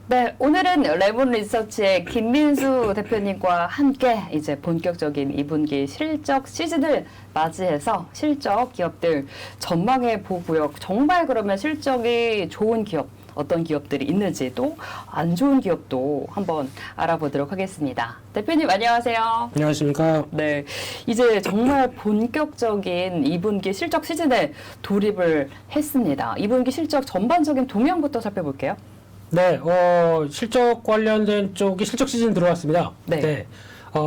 네, 오늘은 레몬 리서치의 김민수 대표님과 함께 이제 본격적인 2분기 실적 시즌을 맞이해서 실적 기업들 전망해 보고요. 정말 그러면 실적이 좋은 기업, 어떤 기업들이 있는지 또 안 좋은 기업도 한번 알아보도록 하겠습니다. 대표님 안녕하세요. 안녕하십니까. 네, 이제 정말 본격적인 2분기 실적 시즌에 돌입을 했습니다. 2분기 실적 전반적인 동향부터 살펴볼게요. 네, 실적 관련된 쪽이 실적 시즌 들어왔습니다. 네.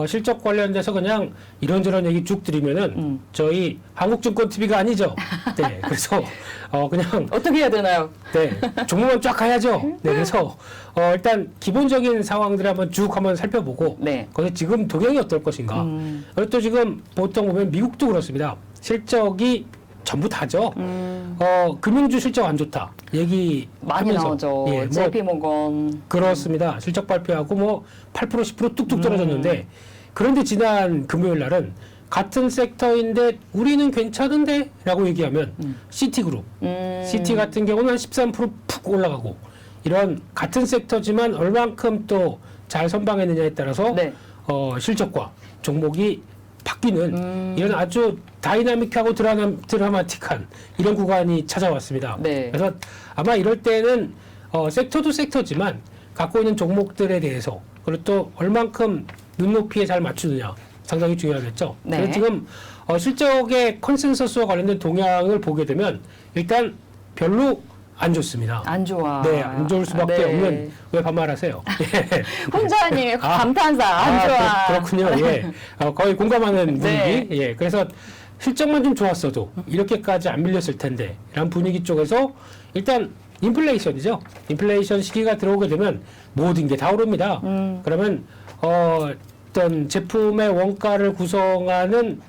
실적 관련돼서 그냥 이런저런 얘기 쭉 드리면은 저희 한국증권 TV가 아니죠. 네, 그래서 그냥 어떻게 해야 되나요? 네, 종목만 쫙 가야죠. 네, 그래서 일단 기본적인 상황들을 한번 쭉 한번 살펴보고 네. 거기서 지금 동향이 어떨 것인가. 그리고 또 지금 보통 보면 미국도 그렇습니다. 실적이 전부 다죠. 금융주 실적 안 좋다. 얘기 많이 하면서. 나오죠. 예, JP모건. 그렇습니다. 실적 발표하고 뭐 8% 10% 뚝뚝 떨어졌는데 그런데 지난 금요일 날은 같은 섹터인데 우리는 괜찮은데 라고 얘기하면 시티그룹, 시티 같은 경우는 한 13%푹 올라가고 이런 같은 섹터지만 얼만큼 또 잘 선방했느냐에 따라서 네. 실적과 종목이 바뀌는 이런 아주 다이나믹하고 드라마틱한 이런 구간이 찾아왔습니다. 네. 그래서 아마 이럴 때는 섹터도 섹터지만 갖고 있는 종목들에 대해서 그리고 또 얼만큼 눈높이에 잘 맞추느냐 상당히 중요하겠죠. 네. 그래서 지금 실적의 컨센서스와 관련된 동향을 보게 되면 일단 별로 안 좋습니다. 안 좋아. 네, 안 좋을 수밖에 네. 없는 왜 반말하세요? 예. 혼자님 감탄사 안 좋아. 그렇군요. 예. 거의 공감하는 분위기. 네. 예. 그래서 실적만 좀 좋았어도 이렇게까지 안 밀렸을 텐데 이런 분위기 쪽에서 일단 인플레이션이죠. 인플레이션 시기가 들어오게 되면 모든 게 다 오릅니다. 그러면 어떤 제품의 원가를 구성하는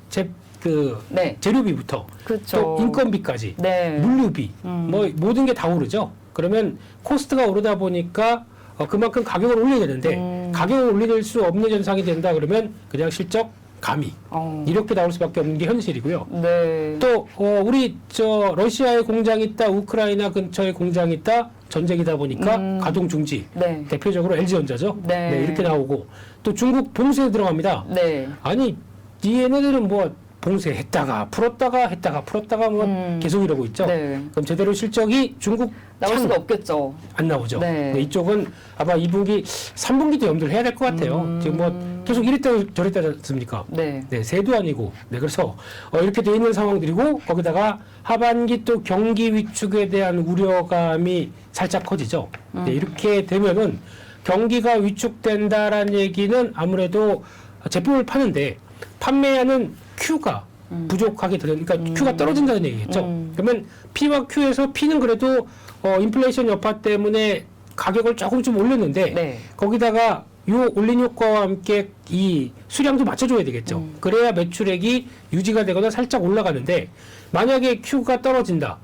네. 재료비부터 그렇죠. 또 인건비까지 네. 물류비 뭐 모든 게 다 오르죠. 그러면 코스트가 오르다 보니까 그만큼 가격을 올려야 되는데 가격을 올릴 수 없는 현상이 된다 그러면 그냥 실적 감이 이렇게 나올 수밖에 없는 게 현실이고요. 네. 또 우리 러시아에 공장이 있다, 우크라이나 근처에 공장이 있다, 전쟁이다 보니까 가동 중지. 네. 대표적으로 LG전자죠. 네. 이렇게 나오고 또 중국 봉쇄에 들어갑니다. 네. 아니 얘네들은 뭐 봉쇄했다가 풀었다가 했다가 풀었다가 뭐 계속 이러고 있죠. 네. 그럼 제대로 실적이 중국 나올 수가 없겠죠. 안 나오죠. 네. 네, 이쪽은 아마 2분기, 3분기도 염두를 해야 될 것 같아요. 지금 뭐 계속 이랬다 저랬다 않습니까? 네. 네, 새도 아니고. 네, 그래서 이렇게 돼 있는 상황들이고 거기다가 하반기 또 경기 위축에 대한 우려감이 살짝 커지죠. 네, 이렇게 되면은 경기가 위축된다라는 얘기는 아무래도 제품을 파는데 판매하는 Q가 부족하게 되는, 그러니까 Q가 떨어진다는 얘기겠죠. 그러면 P와 Q에서 P는 그래도 인플레이션 여파 때문에 가격을 조금 좀 올렸는데 네. 거기다가 요 올린 효과와 함께 이 수량도 맞춰줘야 되겠죠. 그래야 매출액이 유지가 되거나 살짝 올라가는데 만약에 Q가 떨어진다.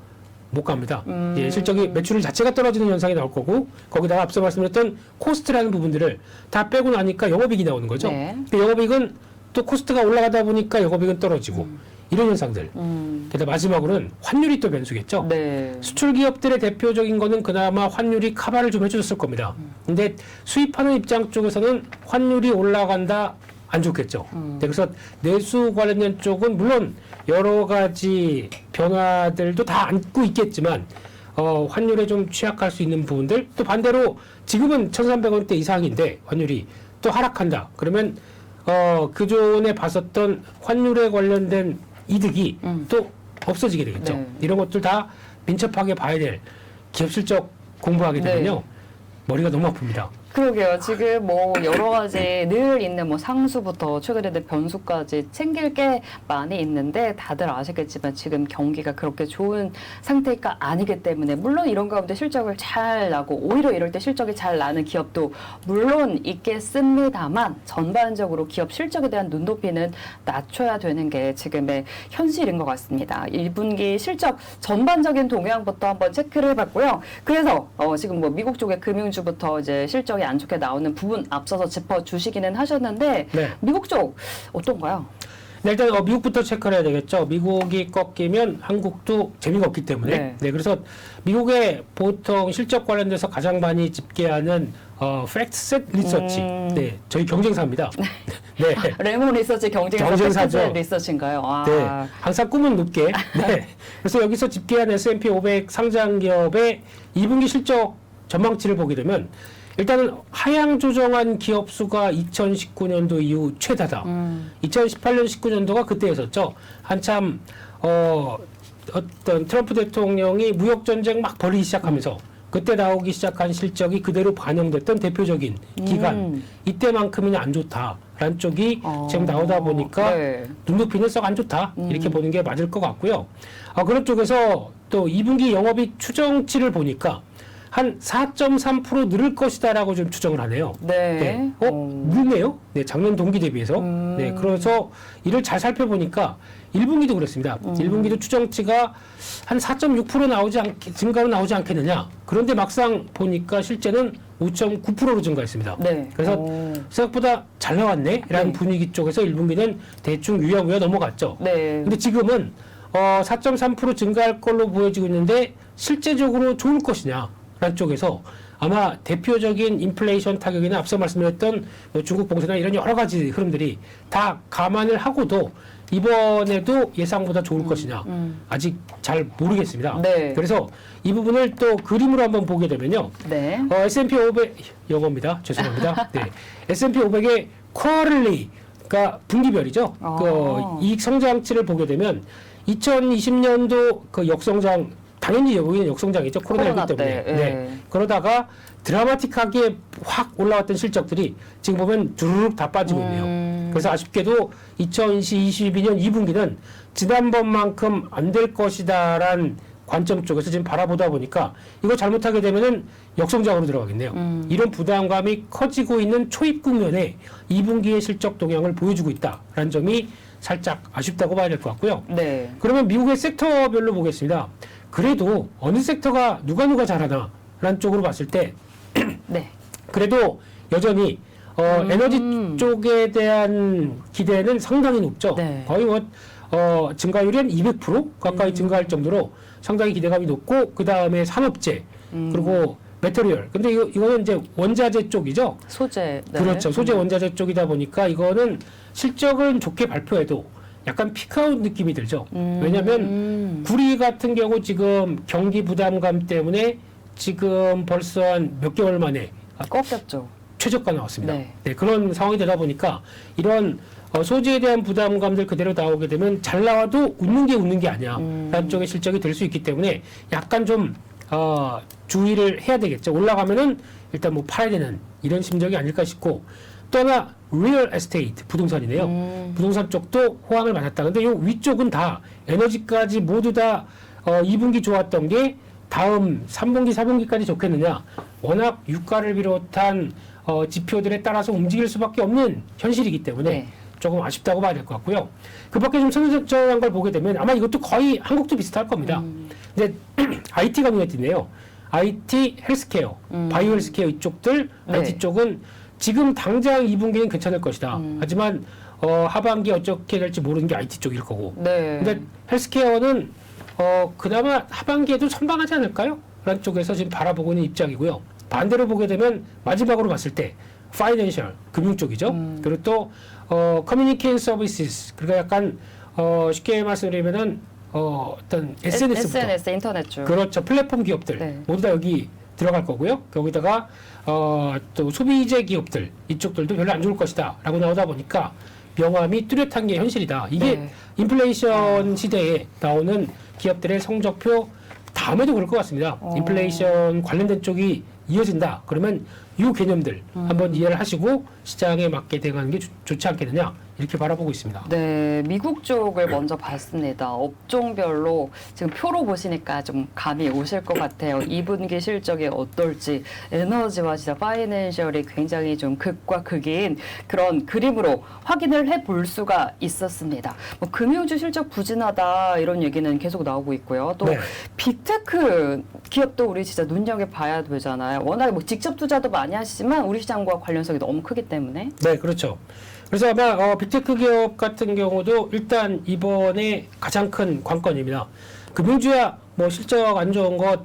못 갑니다. 예, 실적이 매출 자체가 떨어지는 현상이 나올 거고 거기다가 앞서 말씀드렸던 코스트라는 부분들을 다 빼고 나니까 영업이익이 나오는 거죠. 네. 그 영업이익은 또 코스트가 올라가다 보니까 영업이익은 떨어지고 이런 현상들. 게다가 마지막으로는 환율이 또 변수겠죠. 네. 수출 기업들의 대표적인 거는 그나마 환율이 커버를 좀 해줬을 겁니다. 근데 수입하는 입장 쪽에서는 환율이 올라간다 안 좋겠죠. 네, 그래서 내수 관련된 쪽은 물론 여러 가지 변화들도 다 안고 있겠지만 환율에 좀 취약할 수 있는 부분들 또 반대로 지금은 1,300원대 이상인데 환율이 또 하락한다. 그러면 그전에 봤었던 환율에 관련된 이득이 또 없어지게 되겠죠. 네. 이런 것들 다 민첩하게 봐야 될 기업 실적 공부하게 되면요. 네. 머리가 너무 아픕니다. 그러게요. 지금 뭐 여러 가지 늘 있는 뭐 상수부터 최근에 된 변수까지 챙길 게 많이 있는데 다들 아시겠지만 지금 경기가 그렇게 좋은 상태가 아니기 때문에 물론 이런 가운데 실적을 잘 나고 오히려 이럴 때 실적이 잘 나는 기업도 물론 있겠습니다만 전반적으로 기업 실적에 대한 눈높이는 낮춰야 되는 게 지금의 현실인 것 같습니다. 1분기 실적 전반적인 동향부터 한번 체크를 해봤고요. 그래서 지금 뭐 미국 쪽의 금융주부터 이제 실적이 안 좋게 나오는 부분 앞서서 짚어주시기는 하셨는데 네. 미국 쪽 어떤가요? 네, 일단 미국부터 체크를 해야 되겠죠. 미국이 꺾이면 한국도 재미가 없기 때문에. 네. 네, 그래서 미국의 보통 실적 관련돼서 가장 많이 집계하는 팩트셋 리서치. 네, 저희 경쟁사입니다. 네. 레몬 리서치 경쟁사죠. 팩트 리서치인가요? 아. 네, 항상 꿈은 높게. 네. 그래서 여기서 집계한 S&P 500 상장 기업의 2분기 실적 전망치를 보게 되면 일단은 하향 조정한 기업 수가 2019년도 이후 최다다. 2018년 19년도가 그때였었죠. 한참 어떤 트럼프 대통령이 무역 전쟁 막 벌이기 시작하면서 그때 나오기 시작한 실적이 그대로 반영됐던 대표적인 기간. 이때만큼이나 안 좋다라는 쪽이 지금 나오다 보니까 네. 눈높이는 썩 안 좋다. 이렇게 보는 게 맞을 것 같고요. 그런 쪽에서 또 2분기 영업이익 추정치를 보니까 한 4.3% 늘을 것이다라고 좀 추정을 하네요. 네. 늘네요. 네, 작년 동기 대비해서. 네, 그래서 이를 잘 살펴보니까 1분기도 그랬습니다. 1분기도 추정치가 한 4.6% 증가로 나오지 않겠느냐. 그런데 막상 보니까 실제는 5.9%로 증가했습니다. 네. 그래서 생각보다 잘 나왔네. 라는 네. 분위기 쪽에서 1분기는 대충 유야무야 넘어갔죠. 네. 근데 지금은 4.3% 증가할 걸로 보여지고 있는데 실제적으로 좋을 것이냐. 라는 쪽에서 아마 대표적인 인플레이션 타격이나 앞서 말씀드렸던 중국 봉쇄나 이런 여러 가지 흐름들이 다 감안을 하고도 이번에도 예상보다 좋을 것이냐 아직 잘 모르겠습니다. 네. 그래서 이 부분을 또 그림으로 한번 보게 되면요. 네. S&P 500 영어입니다. 죄송합니다. 네. S&P 500의 쿼럴리 그러니까 분기별이죠. 그 이익 성장치를 보게 되면 2020년도 그 역성장 당연히 여기는 역성장이죠. 코로나19 때문에. 때, 네. 그러다가 드라마틱하게 확 올라왔던 실적들이 지금 보면 주르륵 다 빠지고 있네요. 그래서 아쉽게도 2022년 2분기는 지난번만큼 안 될 것이다라는 관점 쪽에서 지금 바라보다 보니까 이거 잘못하게 되면은 역성장으로 들어가겠네요. 이런 부담감이 커지고 있는 초입 국면에 2분기의 실적 동향을 보여주고 있다라는 점이 살짝 아쉽다고 봐야 될 것 같고요. 네. 그러면 미국의 섹터별로 보겠습니다. 그래도 어느 섹터가 누가 잘하나 라는 쪽으로 봤을 때 네. 그래도 여전히 에너지 쪽에 대한 기대는 상당히 높죠. 네. 거의 증가율이 한 200% 가까이 증가할 정도로 상당히 기대감이 높고 그 다음에 산업재 그리고 메터리얼. 근데 이거는 이제 원자재 쪽이죠. 소재. 네. 그렇죠. 소재 원자재 쪽이다 보니까 이거는 실적은 좋게 발표해도 약간 피크아웃 느낌이 들죠. 왜냐하면 구리 같은 경우 지금 경기 부담감 때문에 지금 벌써 한 몇 개월 만에 꺾였죠. 최저가 나왔습니다. 네. 네, 그런 상황이 되다 보니까 이런 소재에 대한 부담감들 그대로 나오게 되면 잘 나와도 웃는 게 아니야. 라는 쪽의 실적이 될 수 있기 때문에 약간 좀 주의를 해야 되겠죠. 올라가면은 일단 뭐 팔아야 되는 이런 심정이 아닐까 싶고 또 하나 리얼 에스테이트 부동산이네요. 부동산 쪽도 호황을 맞았다. 근데 요 위쪽은 다 에너지까지 모두 다 2분기 좋았던 게 다음 3분기, 4분기까지 좋겠느냐. 워낙 유가를 비롯한 지표들에 따라서 움직일 수밖에 없는 현실이기 때문에 네. 조금 아쉽다고 봐야 될 것 같고요. 그 밖에 좀 선정한 걸 보게 되면 아마 이것도 거의 한국도 비슷할 겁니다. 근데 IT가 눈에 띄네요. IT, 헬스케어, 바이오 헬스케어 이쪽들, 네. IT 쪽은 지금 당장 2분기는 괜찮을 것이다. 하지만 하반기 어떻게 될지 모르는 게 IT 쪽일 거고. 네. 근데 헬스케어는 그나마 하반기에도 선방하지 않을까요? 라는 쪽에서 지금 바라보고 있는 입장이고요. 반대로 보게 되면 마지막으로 봤을 때 파이낸셜, 금융 쪽이죠. 그리고 또 커뮤니케이션 서비스, 그러니까 약간 쉽게 말씀드리면은 어떤 SNS부터 SNS 인터넷 쪽. 그렇죠. 플랫폼 기업들 네. 모두 다 여기 들어갈 거고요. 거기다가 또 소비재 기업들 이쪽들도 별로 안 좋을 것이다 라고 나오다 보니까 명암이 뚜렷한 게 현실이다. 이게 네. 인플레이션 시대에 나오는 기업들의 성적표 다음에도 그럴 것 같습니다. 인플레이션 관련된 쪽이 이어진다. 그러면 이 개념들 한번 이해를 하시고 시장에 맞게 대응하는 게 좋지 않겠느냐 이렇게 바라보고 있습니다. 네, 미국 쪽을 먼저 봤습니다. 업종별로 지금 표로 보시니까 좀 감이 오실 것 같아요. 2분기 실적이 어떨지 에너지와 진짜 파이낸셜이 굉장히 좀 극과 극인 그런 그림으로 확인을 해볼 수가 있었습니다. 뭐 금융주 실적 부진하다 이런 얘기는 계속 나오고 있고요. 또 네. 빅테크 기업도 우리 진짜 눈여겨봐야 되잖아요. 워낙에 뭐 직접 투자도 많이 하시지만 우리 시장과 관련성이 너무 크기 때문에. 네, 그렇죠. 그래서 아마 빅테크 기업 같은 경우도 일단 이번에 가장 큰 관건입니다. 금융주야 뭐 실적 안 좋은 것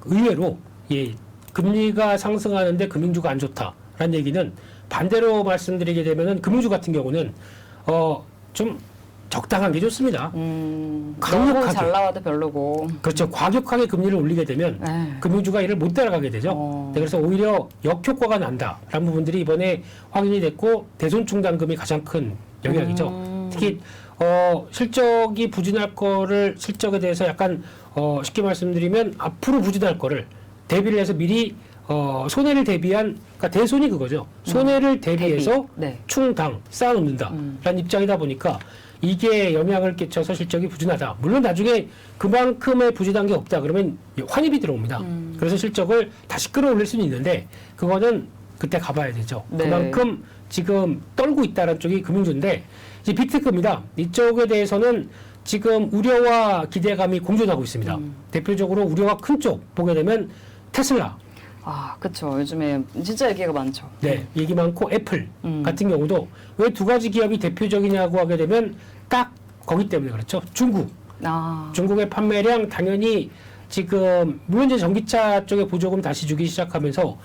의외로 예, 금리가 상승하는데 금융주가 안 좋다라는 얘기는 반대로 말씀드리게 되면은 금융주 같은 경우는 좀 적당한 게 좋습니다. 너무 강력하게. 잘 나와도 별로고. 그렇죠. 과격하게 금리를 올리게 되면 에휴. 금융주가 이를 못 따라가게 되죠. 네, 그래서 오히려 역효과가 난다라는 부분들이 이번에 확인이 됐고 대손충당금이 가장 큰 영향이죠. 특히 실적이 부진할 거를 실적에 대해서 약간 쉽게 말씀드리면 앞으로 부진할 거를 대비를 해서 미리 손해를 대비한 그러니까 대손이 그거죠. 손해를 대비해서 대비. 네. 충당 쌓아놓는다라는 입장이다 보니까 이게 영향을 끼쳐서 실적이 부진하다. 물론 나중에 그만큼의 부진한 게 없다. 그러면 환입이 들어옵니다. 그래서 실적을 다시 끌어올릴 수는 있는데 그거는 그때 가봐야 되죠. 네. 그만큼 지금 떨고 있다는 쪽이 금융주인데 이제 빅테크입니다. 이쪽에 대해서는 지금 우려와 기대감이 공존하고 있습니다. 대표적으로 우려가 큰 쪽 보게 되면 테슬라. 아, 그쵸. 요즘에 진짜 얘기가 많죠. 네, 얘기 많고 애플 같은 경우도 왜 두 가지 기업이 대표적이냐고 하게 되면 딱 거기 때문에 그렇죠. 중국의 판매량 당연히 지금 물론 이제 전기차 쪽에 보조금 다시 주기 시작하면서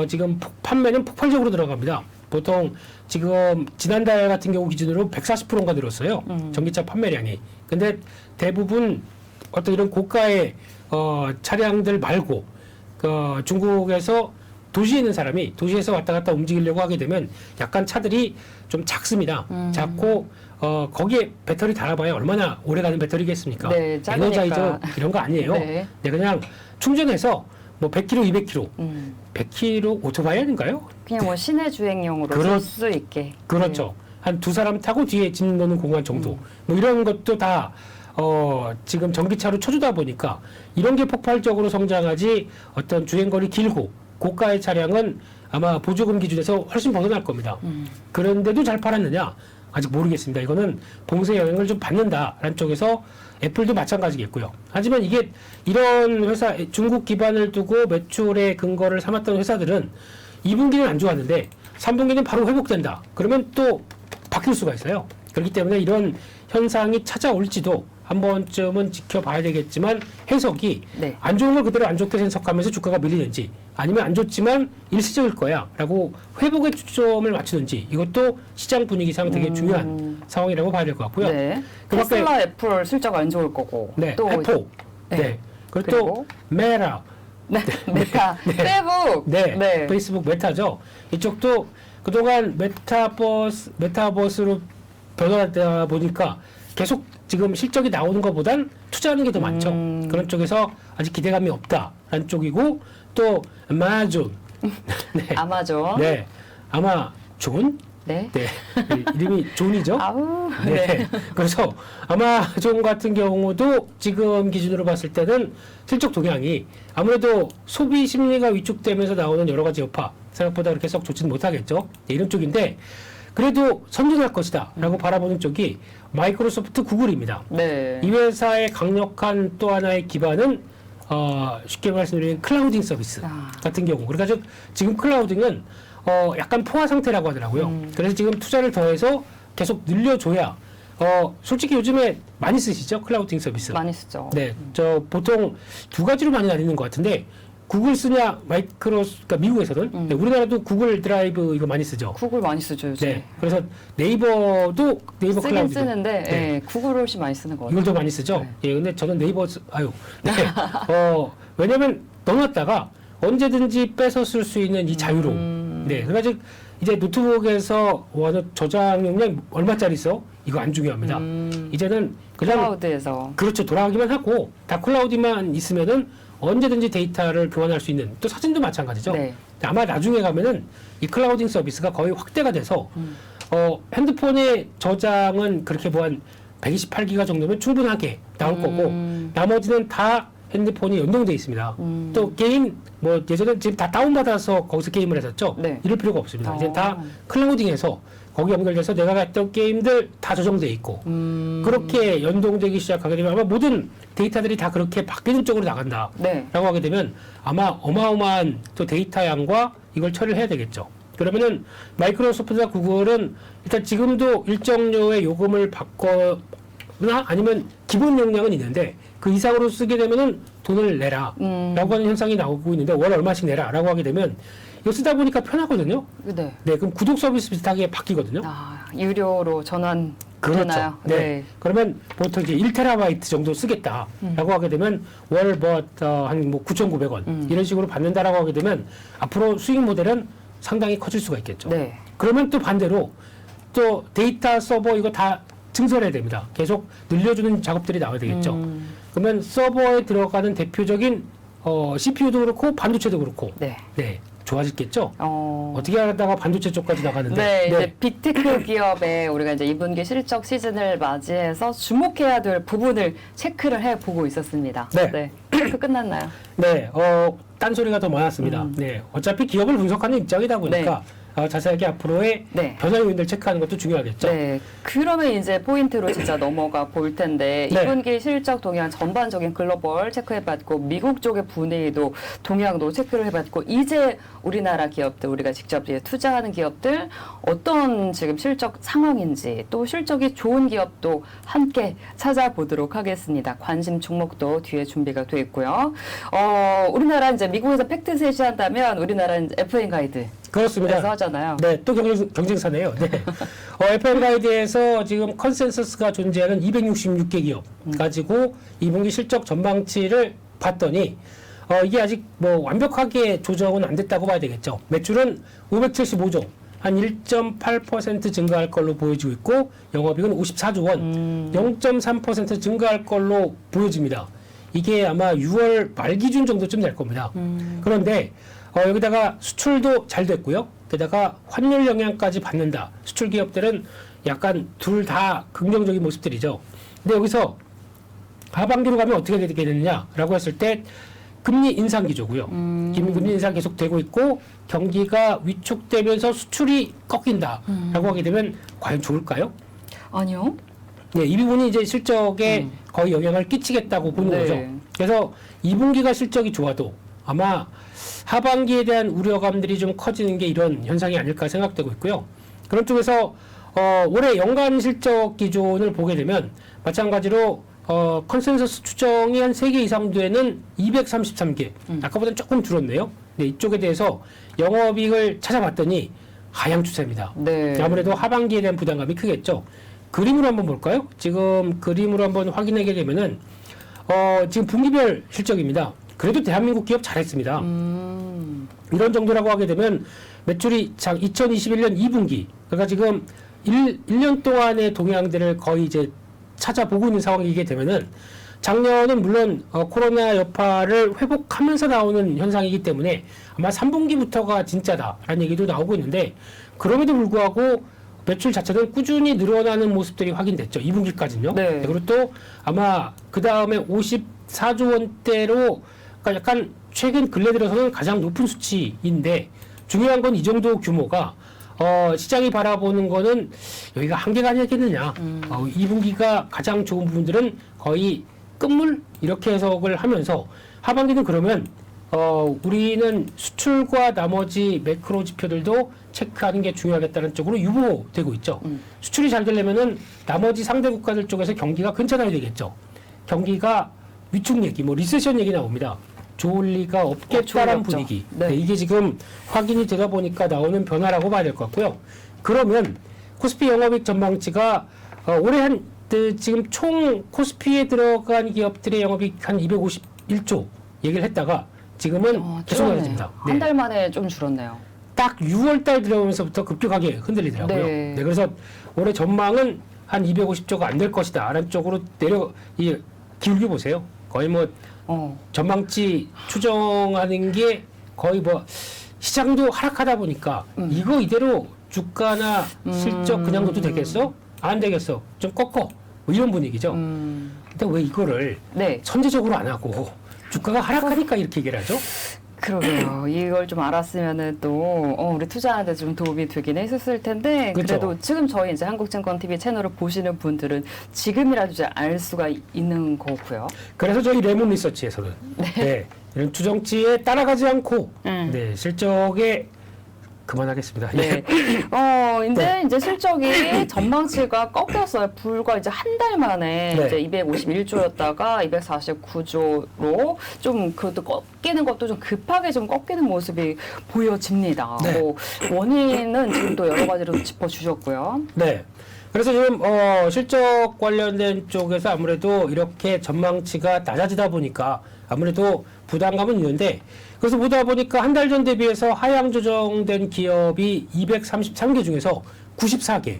지금 판매는 폭발적으로 들어갑니다. 보통 지금 지난달 같은 경우 기준으로 140%가 늘었어요. 전기차 판매량이. 근데 대부분 어떤 이런 고가의 차량들 말고 중국에서 도시에 있는 사람이 도시에서 왔다 갔다 움직이려고 하게 되면 약간 차들이 좀 작습니다. 작고 거기에 배터리 달아봐야 얼마나 오래가는 배터리겠습니까? 네, 작으니까. 에너자이저 이런 거 아니에요. 네. 네, 그냥 충전해서 뭐 100km, 200km, 100km 오토바이 아닌가요? 그냥 뭐 시내 주행용으로 쓸 수 있게. 그렇죠. 한 두 사람 타고 뒤에 짐 넣는 공간 정도. 뭐 이런 것도 다 지금 전기차로 쳐주다 보니까 이런 게 폭발적으로 성장하지 어떤 주행거리 길고 고가의 차량은 아마 보조금 기준에서 훨씬 벗어날 겁니다. 그런데도 잘 팔았느냐? 아직 모르겠습니다. 이거는 봉쇄 영향을 좀 받는다라는 쪽에서 애플도 마찬가지겠고요. 하지만 이게 이런 회사, 중국 기반을 두고 매출의 근거를 삼았던 회사들은 2분기는 안 좋았는데 3분기는 바로 회복된다. 그러면 또 바뀔 수가 있어요. 그렇기 때문에 이런 현상이 찾아올지도 한 번쯤은 지켜봐야 되겠지만 해석이 네. 안 좋은 걸 그대로 안 좋게 해석하면서 주가가 밀리는지 아니면 안 좋지만 일시적일 거야 라고 회복에 초점을 맞추는지 이것도 시장 분위기상 되게 중요한 상황이라고 봐야 될 것 같고요. 네. 그 밖에- 테슬라, 애플 실적 안 좋을 거고. 네, 또 해포. 네. 네. 그리고 그리고 또 메타. 네, 메타, 페북. 네. 페이스북 메타죠. 이쪽도 그동안 메타버스로 변화하다 보니까 계속 지금 실적이 나오는 것보단 투자하는 게 더 많죠. 그런 쪽에서 아직 기대감이 없다라는 쪽이고 또 아마존. 네. 아마존. 네. 아마존? 네. 네. 이름이 존이죠. 아우. 네. 그래서 아마존 같은 경우도 지금 기준으로 봤을 때는 실적 동향이 아무래도 소비 심리가 위축되면서 나오는 여러 가지 여파 생각보다 그렇게 썩 좋지는 못하겠죠. 네, 이런 쪽인데 그래도 선전할 것이다 라고 바라보는 쪽이 마이크로소프트 구글입니다. 네. 이 회사의 강력한 또 하나의 기반은 쉽게 말씀드리면 클라우딩 서비스 아. 같은 경우. 그러니까 지금 클라우딩은 약간 포화 상태라고 하더라고요. 그래서 지금 투자를 더해서 계속 늘려줘야 솔직히 요즘에 많이 쓰시죠? 클라우딩 서비스. 많이 쓰죠. 네, 저 보통 두 가지로 많이 나뉘는 것 같은데 구글 쓰냐 그러니까 미국에서는 네, 우리나라도 구글 드라이브 이거 많이 쓰죠. 구글 많이 쓰죠, 요즘. 네, 그래서 네이버 쓰긴 클라우드 쓰는데, 네. 예, 구글 훨씬 많이 쓰는 것 같아요. 이걸 더 많이 쓰죠. 네. 예, 근데 저는 네. 왜냐면 넣어놨다가 언제든지 뺏어 쓸 수 있는 이 자유로움. 네, 그래가지고 이제 노트북에서 너 저장 용량 얼마짜리 써? 이거 안 중요합니다. 이제는 그냥 클라우드에서. 그렇죠. 돌아가기만 하고 다 클라우드만 있으면은 언제든지 데이터를 교환할 수 있는 또 사진도 마찬가지죠. 네. 아마 나중에 가면은 이 클라우딩 서비스가 거의 확대가 돼서 핸드폰의 저장은 그렇게 뭐 한 128기가 정도면 충분하게 나올 거고 나머지는 다 핸드폰이 연동돼 있습니다. 또 게임 뭐 예전에 지금 다 다운받아서 거기서 게임을 했었죠. 네. 이럴 필요가 없습니다. 이제 다 클라우딩해서 거기 연결돼서 내가 했던 게임들 다 저장돼 있고 그렇게 연동되기 시작하게 되면 아마 모든 데이터들이 다 그렇게 바뀌는 쪽으로 나간다라고 네. 하게 되면 아마 어마어마한 또 데이터 양과 이걸 처리를 해야 되겠죠. 그러면은 마이크로소프트나 구글은 일단 지금도 일정료의 요금을 받거나 아니면 기본 용량은 있는데 그 이상으로 쓰게 되면은 돈을 내라 라고 하는 현상이 나오고 있는데 월 얼마씩 내라 라고 하게 되면 이거 쓰다 보니까 편하거든요. 네. 네, 그럼 구독 서비스 비슷하게 바뀌거든요. 유료로 전환 그렇죠. 되나요? 네. 그러면 보통 이제 1테라바이트 정도 쓰겠다라고 하게 되면 월 한 9,900원 이런 식으로 받는다라고 하게 되면 앞으로 수익 모델은 상당히 커질 수가 있겠죠. 네. 그러면 또 반대로 또 데이터 서버 이거 다 증설해야 됩니다. 계속 늘려주는 작업들이 나와야 되겠죠. 그러면 서버에 들어가는 대표적인 CPU도 그렇고 반도체도 그렇고 네. 네. 좋아지겠죠. 어떻게 하다가 반도체 쪽까지 나가는데. 네, 이제 빅테크 기업에 우리가 이제 2분기 실적 시즌을 맞이해서 주목해야 될 부분을 체크를 해보고 있었습니다. 네. 체크 끝났나요? 네, 딴소리가 더 많았습니다. 네, 어차피 기업을 분석하는 입장이다 보니까 자세하게 앞으로의 네. 변화 요인들 체크하는 것도 중요하겠죠. 네. 그러면 이제 포인트로 진짜 넘어가 볼 텐데 네. 2분기 실적 동향 전반적인 글로벌 체크해봤고 미국 쪽의 분위기도 동향도 체크를 해봤고 이제 우리나라 기업들 우리가 직접 이제 투자하는 기업들 어떤 지금 실적 상황인지 또 실적이 좋은 기업도 함께 찾아보도록 하겠습니다. 관심 종목도 뒤에 준비가 돼 있고요. 우리나라 이제 미국에서 팩트셋이 한다면 우리나라는 FA 가이드 그렇습니다. 그래서 하잖아요. 네, 또 경쟁사네요. 네. FM 가이드에서 지금 컨센서스가 존재하는 266개 기업 가지고 2분기 실적 전망치를 봤더니 이게 아직 뭐 완벽하게 조정은 안 됐다고 봐야 되겠죠. 매출은 575조, 한 1.8% 증가할 걸로 보여지고 있고 영업이익은 54조 원, 0.3% 증가할 걸로 보여집니다. 이게 아마 6월 말 기준 정도쯤 될 겁니다. 그런데 여기다가 수출도 잘 됐고요. 게다가 환율 영향까지 받는다. 수출 기업들은 약간 둘 다 긍정적인 모습들이죠. 근데 여기서 하반기로 가면 어떻게 되게 되느냐라고 했을 때 금리 인상 기조고요. 금리 인상 계속 되고 있고 경기가 위축되면서 수출이 꺾인다라고 하게 되면 과연 좋을까요? 아니요. 네, 이 부분이 이제 실적에 거의 영향을 끼치겠다고 보는 네. 거죠. 그래서 2분기가 실적이 좋아도 아마 하반기에 대한 우려감들이 좀 커지는 게 이런 현상이 아닐까 생각되고 있고요. 그런 쪽에서 올해 연간 실적 기준을 보게 되면 마찬가지로 컨센서스 추정이 한 3개 이상 되는 233개. 아까보다는 조금 줄었네요. 네, 이쪽에 대해서 영업이익을 찾아봤더니 하향 추세입니다. 네. 아무래도 하반기에 대한 부담감이 크겠죠. 그림으로 한번 볼까요? 지금 그림으로 한번 확인하게 되면은 지금 분기별 실적입니다. 그래도 대한민국 기업 잘했습니다. 이런 정도라고 하게 되면 매출이 2021년 2분기 그러니까 지금 1년 동안의 동향들을 거의 이제 찾아보고 있는 상황이게 되면은 작년은 물론 코로나 여파를 회복하면서 나오는 현상이기 때문에 아마 3분기부터가 진짜다라는 얘기도 나오고 있는데 그럼에도 불구하고 매출 자체는 꾸준히 늘어나는 모습들이 확인됐죠. 2분기까지는요. 네. 그리고 또 아마 그 다음에 54조 원대로 그러니까 약간 최근 근래 들어서는 가장 높은 수치인데 중요한 건 이 정도 규모가 시장이 바라보는 거는 여기가 한계가 아니겠느냐. 2분기가 가장 좋은 부분들은 거의 끝물 이렇게 해석을 하면서 하반기는 그러면 우리는 수출과 나머지 매크로 지표들도 체크하는 게 중요하겠다는 쪽으로 유보되고 있죠. 수출이 잘 되려면은 나머지 상대 국가들 쪽에서 경기가 괜찮아야 되겠죠. 경기가 위축 얘기, 뭐 리세션 얘기 나옵니다. 좋을 리가 없겠다라는 분위기. 네. 네, 이게 지금 확인이 되다 보니까 나오는 변화라고 봐야 될 것 같고요. 그러면 코스피 영업이익 전망치가 올해 지금 총 코스피에 들어간 기업들의 영업이익 한 251조 얘기를 했다가 지금은 계속 낮아집니다. 한 달 만에 좀 줄었네요. 딱 6월 달 들어오면서부터 급격하게 흔들리더라고요. 네. 네, 그래서 올해 전망은 한 250조가 안 될 것이다. 라는 쪽으로 기울여 보세요. 거의 뭐 전망치 추정하는 게 거의 뭐 시장도 하락하다 보니까 이거 이대로 주가나 실적 그냥 둬도 되겠어? 안 되겠어. 좀 꺾어. 뭐 이런 분위기죠. 근데 왜 이거를 네. 선제적으로 안 하고 주가가 하락하니까 이렇게 얘기를 하죠? 그러게요. 이걸 좀 알았으면은 또 우리 투자하는데 좀 도움이 되긴 했었을 텐데 그쵸? 그래도 지금 저희 이제 한국증권 TV 채널을 보시는 분들은 지금이라도 이제 알 수가 있는 거고요. 그래서 저희 레몬 리서치에서는 이런 추정치에 따라가지 않고 실적에 그만하겠습니다. 네. 이제 실적이 전망치가 꺾였어요. 불과 이제 한 달 만에 네. 이제 251조였다가 249조로 좀 그것도 꺾이는 것도 좀 급하게 좀 꺾이는 모습이 보여집니다. 네. 뭐 원인은 지금 또 여러 가지로 짚어주셨고요. 네. 그래서 지금 실적 관련된 쪽에서 아무래도 이렇게 전망치가 낮아지다 보니까 아무래도 부담감은 있는데 그래서 보다 보니까 한 달 전 대비해서 하향 조정된 기업이 233개 중에서 94개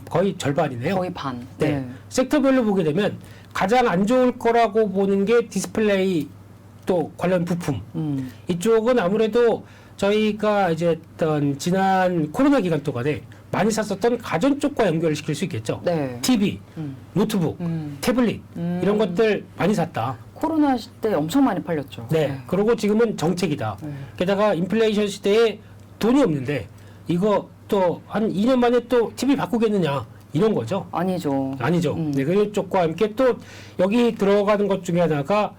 거의 절반이네요. 거의 반. 네. 섹터별로 보게 되면 가장 안 좋을 거라고 보는 게 디스플레이 또 관련 부품. 이쪽은 아무래도 저희가 이제 지난 코로나 기간 동안에 많이 샀었던 가전 쪽과 연결을 시킬 수 있겠죠. 네. TV, 노트북, 태블릿 이런 것들 많이 샀다. 코로나 시대 엄청 많이 팔렸죠. 네. 그리고 지금은 정책이다. 게다가 인플레이션 시대에 돈이 없는데 이거 또 한 2년 만에 또 TV 바꾸겠느냐 이런 거죠. 아니죠. 아니죠. 네. 그 쪽과 함께 또 여기 들어가는 것 중에 하나가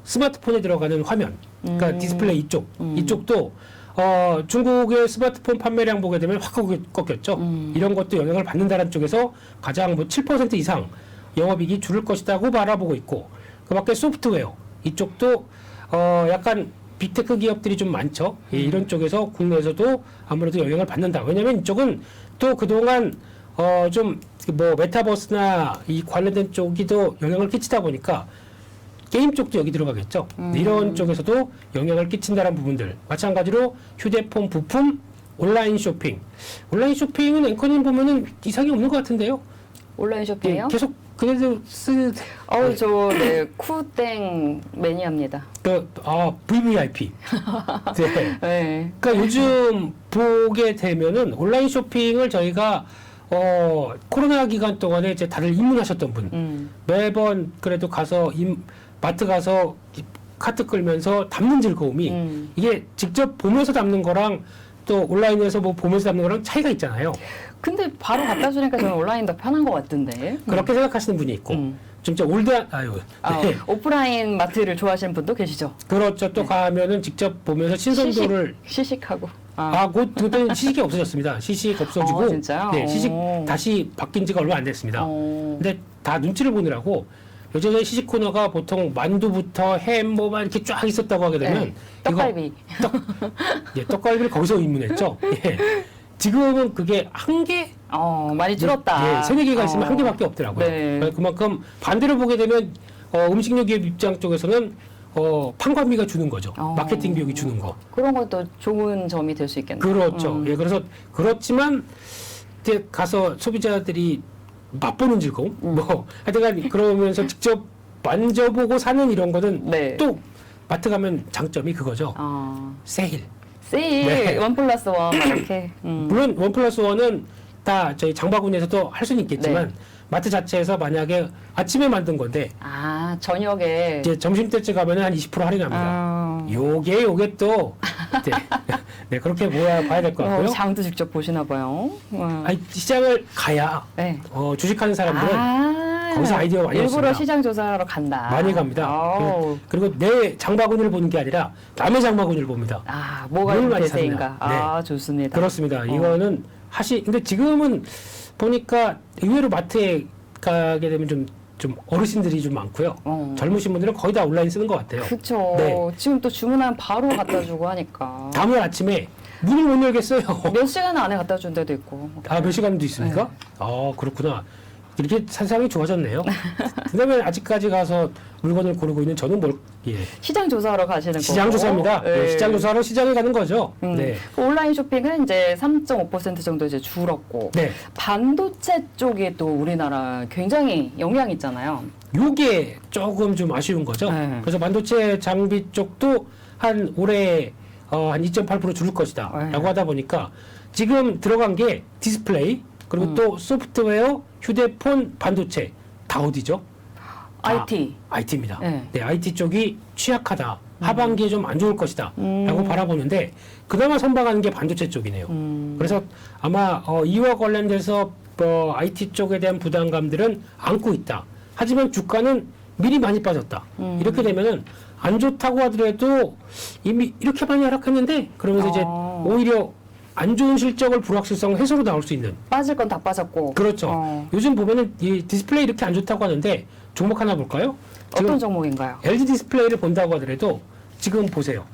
스마트폰에 들어가는 화면. 그러니까 디스플레이 이쪽. 이쪽도 중국의 스마트폰 판매량 보게 되면 확 꺾였죠. 이런 것도 영향을 받는다는 쪽에서 가장 뭐 7% 이상 영업이익이 줄을 것이라고 바라보고 있고, 그 밖에 소프트웨어 이쪽도 약간 빅테크 기업들이 좀 많죠. 예, 이런 쪽에서 국내에서도 아무래도 영향을 받는다. 왜냐하면 이쪽은 또 그동안 좀 뭐 메타버스나 이 관련된 쪽이 또 영향을 끼치다 보니까 게임 쪽도 여기 들어가겠죠. 이런 쪽에서도 영향을 끼친다는 부분들. 마찬가지로 휴대폰 부품, 온라인 쇼핑. 온라인 쇼핑은 앵커님 보면은 이상이 없는 것 같은데요. 온라인 쇼핑이요? 계속 그래도 저 쿠땡 매니아입니다. VVIP. 네. 네. 그러니까 요즘 보게 되면은 온라인 쇼핑을 저희가 코로나 기간 동안에 이제 다들 입문하셨던 분 매번 그래도 가서 마트 가서 카트 끌면서 담는 즐거움이 이게 직접 보면서 담는 거랑 또 온라인에서 뭐 보면서 담는 거랑 차이가 있잖아요. 근데 바로 갖다 주니까 저는 온라인 더 편한 것 같던데. 그렇게 생각하시는 분이 있고 진짜 네. 오프라인 마트를 좋아하시는 분도 계시죠? 그렇죠. 또 가면은 직접 보면서 신선도를 시식하고. 그때는 시식이 없어졌습니다. 시식 없어지고 진짜요? 네, 시식 다시 바뀐 지가 얼마 안 됐습니다. 근데 다 눈치를 보느라고 예전에 시식 코너가 보통 만두부터 햄 뭐만 이렇게 쫙 있었다고 하게 되면 떡갈비. 떡갈비를 거기서 입문했죠. 예. 지금은 그게 한 개? 많이 줄었다. 예, 세네 개가 있으면 한 개밖에 없더라고요. 네. 그만큼 반대로 보게 되면 음식료 기업 입장 쪽에서는 판관비가 주는 거죠. 마케팅 비용이 주는 거. 그런 것도 좋은 점이 될 수 있겠네요. 그렇죠. 예, 그래서 그렇지만 이제 가서 소비자들이 맛보는 즐거움? 하여튼간 그러면서 직접 만져보고 사는 이런 거는 또 마트 가면 장점이 그거죠. 세일. 세일, 1+1 이렇게. 물론 1+1은 다 저희 장바구니에서도 할 수는 있겠지만 마트 자체에서 만약에 아침에 만든 건데 저녁에 이제 점심때쯤 가면은 한 20% 할인합니다. 요게 또 네, 그렇게 봐야 될 것 같고요. 장도 직접 보시나 봐요. 아니, 시장을 가야 주식하는 사람들은 거기서 아이디어 많이 일부러 얻습니다. 시장 조사하러 간다. 많이 갑니다. 그리고 내 장바구니를 보는 게 아니라 남의 장바구니를 봅니다. 뭐가 많이 대세인가. 삽니다. 좋습니다. 그렇습니다. 이거는 근데 지금은 보니까 의외로 마트에 가게 되면 좀 어르신들이 좀 많고요. 젊으신 분들은 거의 다 온라인 쓰는 것 같아요. 그렇죠. 네. 지금 또 주문하면 바로 갖다 주고 하니까. 다음날 아침에 문을 못 열겠어요. 몇 시간 안에 갖다 준 데도 있고. 몇 시간도 있습니까? 그렇구나. 이렇게 세상이 좋아졌네요. 그다음에 아직까지 가서 물건을 고르고 있는 저는 시장 조사하러 가시는 거고. 시장 조사입니다. 네, 시장 조사하러 시장에 가는 거죠. 네. 온라인 쇼핑은 이제 3.5% 정도 이제 줄었고. 네. 반도체 쪽이 또 우리나라 굉장히 영향이 있잖아요. 요게 조금 좀 아쉬운 거죠. 그래서 반도체 장비 쪽도 올해 한 2.8% 줄을 것이다. 라고 하다 보니까 지금 들어간 게 디스플레이, 그리고 또 소프트웨어, 휴대폰, 반도체 다 어디죠? IT. IT입니다. 네, IT 쪽이 취약하다. 하반기에 좀 안 좋을 것이다. 라고 바라보는데 그나마 선방하는 게 반도체 쪽이네요. 그래서 아마 이와 관련돼서 IT 쪽에 대한 부담감들은 안고 있다. 하지만 주가는 미리 많이 빠졌다. 이렇게 되면은 안 좋다고 하더라도 이미 이렇게 많이 하락했는데 그러면서 이제 오히려 안 좋은 실적을 불확실성 해소로 나올 수 있는. 빠질 건 다 빠졌고. 그렇죠. 요즘 보면은 이 디스플레이 이렇게 안 좋다고 하는데 종목 하나 볼까요? 어떤 종목인가요? LG 디스플레이를 본다고 하더라도 지금 보세요.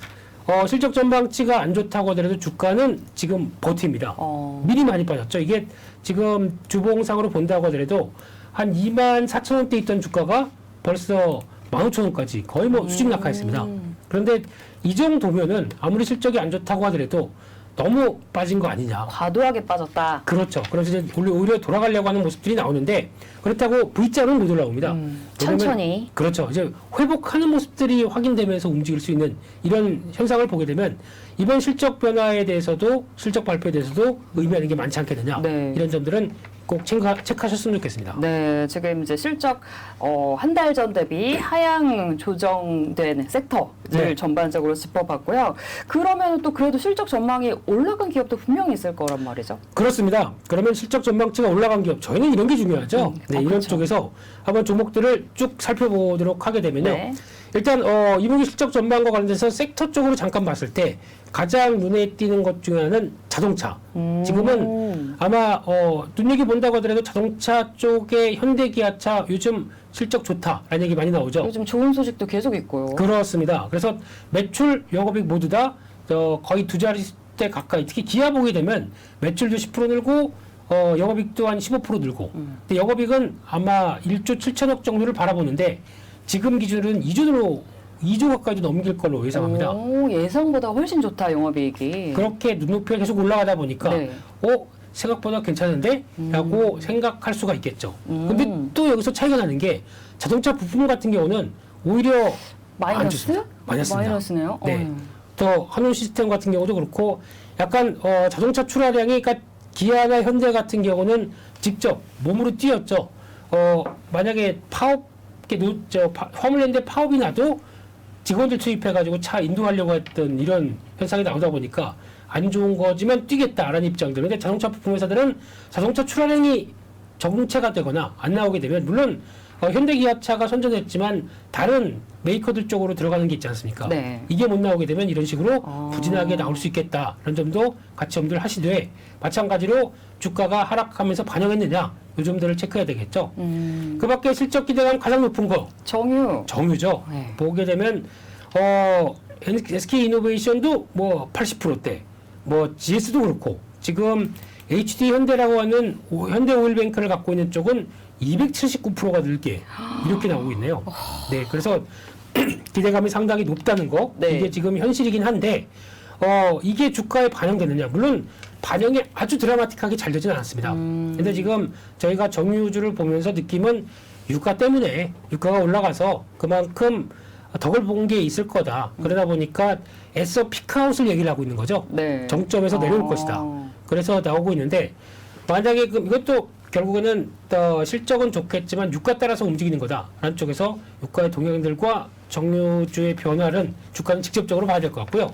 실적 전망치가 안 좋다고 하더라도 주가는 지금 버팁니다. 미리 많이 빠졌죠. 이게 지금 주봉상으로 본다고 하더라도 한 24,000원대 있던 주가가 벌써 15,000원까지 거의 뭐 수직 낙하했습니다. 그런데 이 정도면은 아무리 실적이 안 좋다고 하더라도 너무 빠진 거 아니냐. 과도하게 빠졌다. 그렇죠. 그래서 이제 오히려 돌아가려고 하는 모습들이 나오는데 그렇다고 V자는 못 올라옵니다. 천천히. 그렇죠. 이제 회복하는 모습들이 확인되면서 움직일 수 있는 이런 현상을 보게 되면 이번 실적 변화에 대해서도 실적 발표에 대해서도 의미하는 게 많지 않겠느냐. 네. 이런 점들은 꼭 체크하셨으면 좋겠습니다. 네, 지금 이제 실적 한 달 전 대비 하향 조정된 섹터를 네. 전반적으로 짚어봤고요. 그러면 또 그래도 실적 전망이 올라간 기업도 분명히 있을 거란 말이죠. 그렇습니다. 그러면 실적 전망치가 올라간 기업, 저희는 이런 게 중요하죠. 네, 이런 그렇죠. 쪽에서 한번 종목들을 쭉 살펴보도록 하게 되면요. 네. 일단 이분기 실적 전망과 관련돼서 섹터 쪽으로 잠깐 봤을 때 가장 눈에 띄는 것 중에 하나는 자동차. 지금은 아마 눈여겨 본다고 하더라도 자동차 쪽에 현대기아차 요즘 실적 좋다라는 얘기 많이 나오죠. 요즘 좋은 소식도 계속 있고요. 그렇습니다. 그래서 매출, 영업이익 모두 다 거의 두 자릿대 가까이, 특히 기아 보게 되면 매출도 10% 늘고 영업이익도 한 15% 늘고. 근데 영업이익은 아마 1조 7천억 정도를 바라보는데 지금 기준으로는 2조 가까이도 넘길 걸로 예상합니다. 예상보다 훨씬 좋다, 영업이익이. 그렇게 눈높이가 계속 올라가다 보니까 네. 생각보다 괜찮은데? 라고 생각할 수가 있겠죠. 근데 또 여기서 차이가 나는 게 자동차 부품 같은 경우는 오히려 안 좋습니다. 마이너스입니다. 마이너스네요. 네. 또 한온 시스템 같은 경우도 그렇고 약간 자동차 출하량이 그러니까 기아나 현대 같은 경우는 직접 몸으로 뛰었죠. 만약에 화물연대 파업이 나도 직원들 투입해가지고 차 인도하려고 했던 이런 현상이 나오다 보니까 안 좋은 거지만 뛰겠다라는 입장들. 근데 자동차 부품 회사들은 자동차 출하량이 정체가 되거나 안 나오게 되면 물론 현대기아차가 선전했지만 다른 메이커들 쪽으로 들어가는 게 있지 않습니까? 네. 이게 못 나오게 되면 이런 식으로 부진하게 나올 수 있겠다. 이런 점도 같이 염두를 하시되 마찬가지로 주가가 하락하면서 반영했느냐 이 점들을 체크해야 되겠죠. 그 밖에 실적 기대감 가장 높은 거 정유죠. 네. 보게 되면 SK이노베이션도 뭐 80%대, 뭐 GS도 그렇고 지금 HD 현대라고 하는 현대오일뱅크를 갖고 있는 쪽은 279%가 늘게 이렇게 나오고 있네요. 네, 그래서 기대감이 상당히 높다는 거 네. 이게 지금 현실이긴 한데 이게 주가에 반영되느냐? 물론 반영이 아주 드라마틱하게 잘 되지는 않습니다. 근데 지금 저희가 정유주를 보면서 느낌은 유가 때문에 유가가 올라가서 그만큼 덕을 본 게 있을 거다. 그러다 보니까 애써 피크아웃을 얘기를 하고 있는 거죠. 네. 정점에서 내려올 것이다. 그래서 나오고 있는데 만약에 이것도 결국에는 실적은 좋겠지만 유가 따라서 움직이는 거다라는 쪽에서 유가의 동향들과 정유주의 변화는 주가는 직접적으로 봐야 될 것 같고요.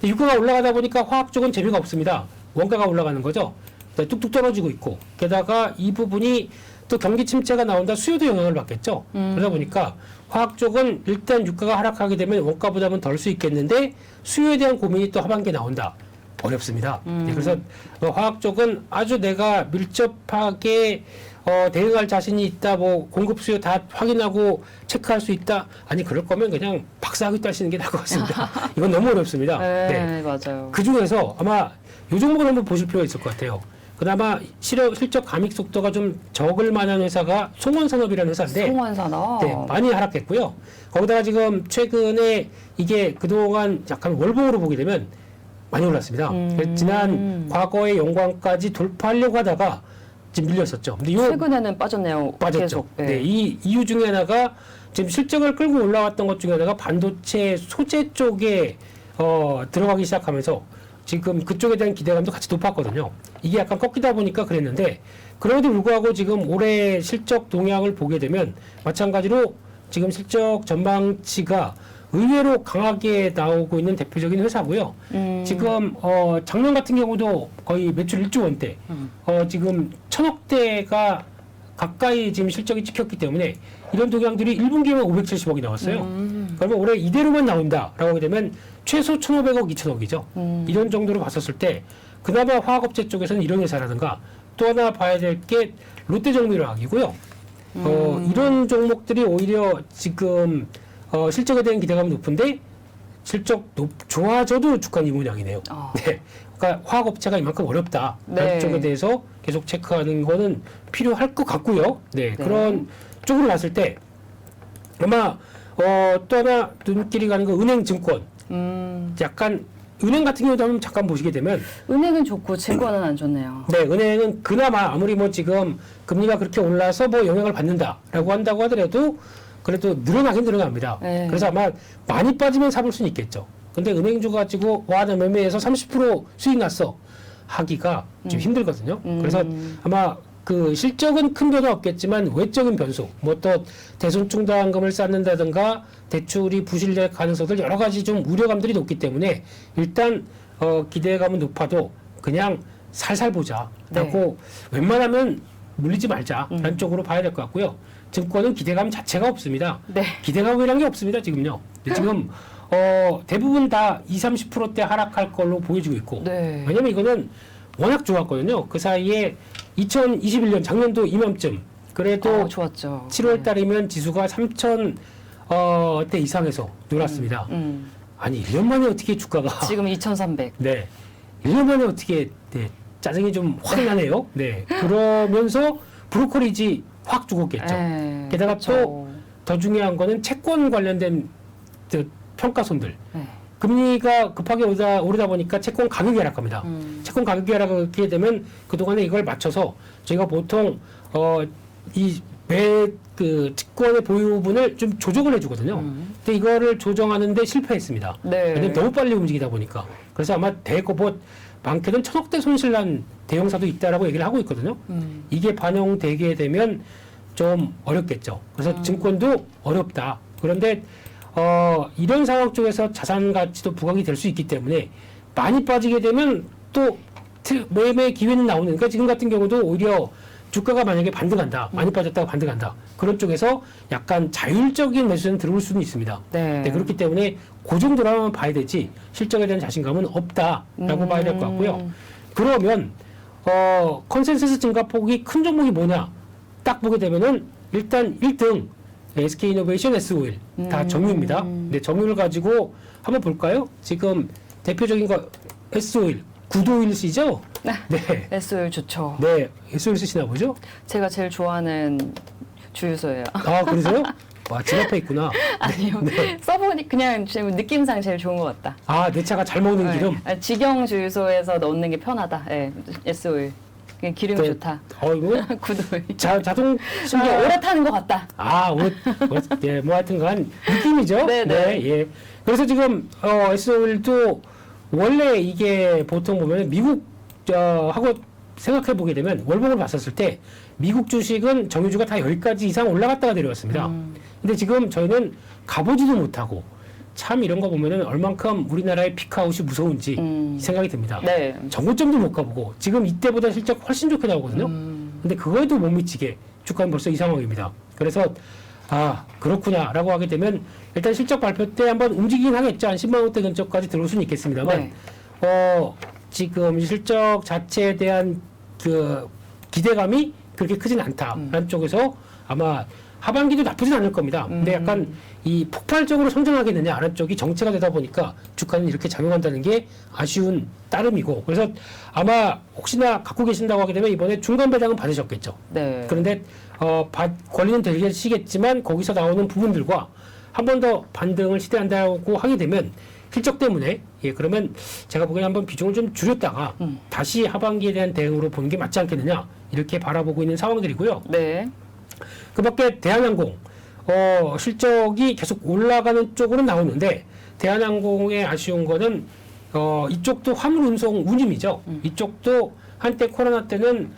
유가가 올라가다 보니까 화학 쪽은 재미가 없습니다. 원가가 올라가는 거죠. 뚝뚝 떨어지고 있고 게다가 이 부분이 또 경기 침체가 나온다 수요도 영향을 받겠죠. 그러다 보니까 화학 쪽은 일단 유가가 하락하게 되면 원가 부담은 덜 수 있겠는데 수요에 대한 고민이 또 하반기에 나온다. 어렵습니다. 네, 그래서 화학 쪽은 아주 내가 밀접하게 대응할 자신이 있다. 뭐 공급 수요 다 확인하고 체크할 수 있다. 아니 그럴 거면 그냥 박사학위 따시는 게 나을 것 같습니다. 이건 너무 어렵습니다. 네, 맞아요. 그 중에서 아마 이 종목을 한번 보실 필요가 있을 것 같아요. 그나마 실적 감익 속도가 좀 적을 만한 회사가 송원산업이라는 회사인데 송원산업. 네, 많이 하락했고요. 거기다가 지금 최근에 이게 그동안 약간 월봉으로 보게 되면 많이 올랐습니다. 지난 과거의 영광까지 돌파하려고 하다가 지금 밀렸었죠. 근데 최근에는 빠졌네요. 빠졌죠. 계속. 네, 이 이유 중에 하나가 지금 실적을 끌고 올라왔던 것 중에 하나가 반도체 소재 쪽에 들어가기 시작하면서 지금 그쪽에 대한 기대감도 같이 높았거든요. 이게 약간 꺾이다 보니까 그랬는데 그럼에도 불구하고 지금 올해 실적 동향을 보게 되면 마찬가지로 지금 실적 전망치가 의외로 강하게 나오고 있는 대표적인 회사고요. 지금 작년 같은 경우도 거의 매출 1조 원대, 지금 1,000억대가 가까이 지금 실적이 찍혔기 때문에 이런 동향들이 1분기에만 570억이 나왔어요. 그러면 올해 이대로만 나온다라고 하게 되면 최소 1,500억, 2,000억이죠. 이런 정도로 봤었을 때 그나마 화학업체 쪽에서는 이런 회사라든가 또 하나 봐야 될 게 롯데정밀화학이고요. 이런 종목들이 오히려 지금 실적에 대한 기대감이 높은데 실적 좋아져도 주가는 이 모양이네요. 네. 그러니까 화학업체가 이만큼 어렵다. 네. 그 쪽에 대해서 계속 체크하는 거는 필요할 것 같고요. 네. 그런 쪽으로 봤을 때 아마 또 하나 눈길이 가는 건 은행증권. 약간 은행 같은 경우도 한번 잠깐 보시게 되면 은행은 좋고 증권은 안 좋네요. 네, 은행은 그나마 아무리 뭐 지금 금리가 그렇게 올라서 뭐 영향을 받는다라고 한다고 하더라도 그래도 늘어나긴 늘어납니다. 네. 그래서 아마 많이 빠지면 사볼 수는 있겠죠. 근데 은행주 가지고 와, 나 매매해서 30% 수익 났어 하기가 좀 힘들거든요. 그래서 아마 그 실적은 큰 변화 없겠지만 외적인 변수, 뭐 또 대손충당금을 쌓는다든가 대출이 부실될 가능성들 여러 가지 좀 우려감들이 높기 때문에 일단 기대감은 높아도 그냥 살살 보자라고 네. 웬만하면 물리지 말자라는 쪽으로 봐야 될 것 같고요. 증권은 기대감 자체가 없습니다. 네. 기대감이란 게 없습니다, 지금요. 지금 대부분 다 20, 30%대 하락할 걸로 보여지고 있고. 네. 왜냐면 이거는 워낙 좋았거든요. 그 사이에 2021년 작년도 이맘쯤 그래도 좋았죠. 7월 달이면 지수가 3,000대 이상에서 놀았습니다. 아니 1년 만에 어떻게 주가가 지금 2,300. 네. 1년 만에 어떻게 네, 짜증이 좀 확 나네요. 네. 그러면서 브로커리지 확 죽었겠죠. 네. 게다가 그렇죠. 또 더 중요한 거는 채권 관련된 평가손들. 네. 금리가 급하게 오르다 보니까 채권 가격이 하락합니다. 채권 가격이 하락하게 되면 그동안에 이걸 맞춰서 저희가 보통 그 채권의 보유분을 좀 조정을 해주거든요. 근데 이거를 조정하는데 실패했습니다. 네. 왜냐면 너무 빨리 움직이다 보니까. 그래서 아마 뭐 많게는 1,000억대 손실난 대형사도 있다라고 얘기를 하고 있거든요. 이게 반영되게 되면 좀 어렵겠죠. 그래서 증권도 어렵다. 그런데 이런 상황 쪽에서 자산 가치도 부각이 될 수 있기 때문에 많이 빠지게 되면 또 매매 기회는 나오는. 그러니까 지금 같은 경우도 오히려 주가가 만약에 반등한다, 많이 빠졌다가 반등한다. 그런 쪽에서 약간 자율적인 매수는 들어올 수는 있습니다. 네. 네, 그렇기 때문에 그 정도라면 봐야 되지 실적에 대한 자신감은 없다라고 봐야 될 것 같고요. 그러면 컨센서스 증가폭이 큰 종목이 뭐냐 딱 보게 되면은 일단 1등 SK이노베이션, S-오일 다 정유입니다. 네, 정유를 가지고 한번 볼까요? 지금 대표적인 거 S-오일, 구도오일 쓰시죠? 네. S-오일 좋죠. 네, S-오일 쓰시나 보죠? 제가 제일 좋아하는 주유소예요. 아, 그러세요? 와, 집 앞에 있구나. 아니요. 네. 써보니 그냥 지금 느낌상 제일 좋은 것 같다. 아, 내 차가 잘 먹는 기름? 직영 주유소에서 넣는 게 편하다. 네, S-오일. 그냥 기름이 네. 좋다. 이거 구도오일. 자동 이게 오래 타는 것 같다. 예, 뭐 하여튼간 느낌이죠. 네. 예. 그래서 지금 S-오일도 원래 이게 보통 보면 미국 하고 생각해 보게 되면 월봉을 봤었을 때 미국 주식은 정유주가 다 10가지 이상 올라갔다가 내려왔습니다. 근데 지금 저희는 가보지도 못하고 참 이런 거 보면은 얼만큼 우리나라의 피크아웃이 무서운지 생각이 듭니다. 네. 정고점도 못 가보고 지금 이때보다 실적 훨씬 좋게 나오거든요. 근데 그거에도 못 미치게 주가는 벌써 이 상황입니다. 그래서 그렇구나라고 하게 되면 일단 실적 발표 때 한번 움직이긴 하겠죠. 한 10만 원대 근처까지 들어올 수는 있겠습니다만 지금 실적 자체에 대한 그 기대감이 그렇게 크진 않다라는 쪽에서 아마 하반기도 나쁘진 않을 겁니다. 근데 약간 이 폭발적으로 성장하겠느냐 하는 쪽이 정체가 되다 보니까 주가는 이렇게 작용한다는 게 아쉬운 따름이고 그래서 아마 혹시나 갖고 계신다고 하게 되면 이번에 중간 배당은 받으셨겠죠. 네. 그런데 권리는 되시겠지만 거기서 나오는 부분들과 한 번 더 반등을 시도한다고 하게 되면 실적 때문에 그러면 제가 보기에는 한번 비중을 좀 줄였다가 다시 하반기에 대한 대응으로 보는 게 맞지 않겠느냐 이렇게 바라보고 있는 상황들이고요. 네. 그 밖에 대한항공 실적이 계속 올라가는 쪽으로 나오는데 대한항공의 아쉬운 거는 이쪽도 화물 운송 운임이죠. 이쪽도 한때 코로나 때는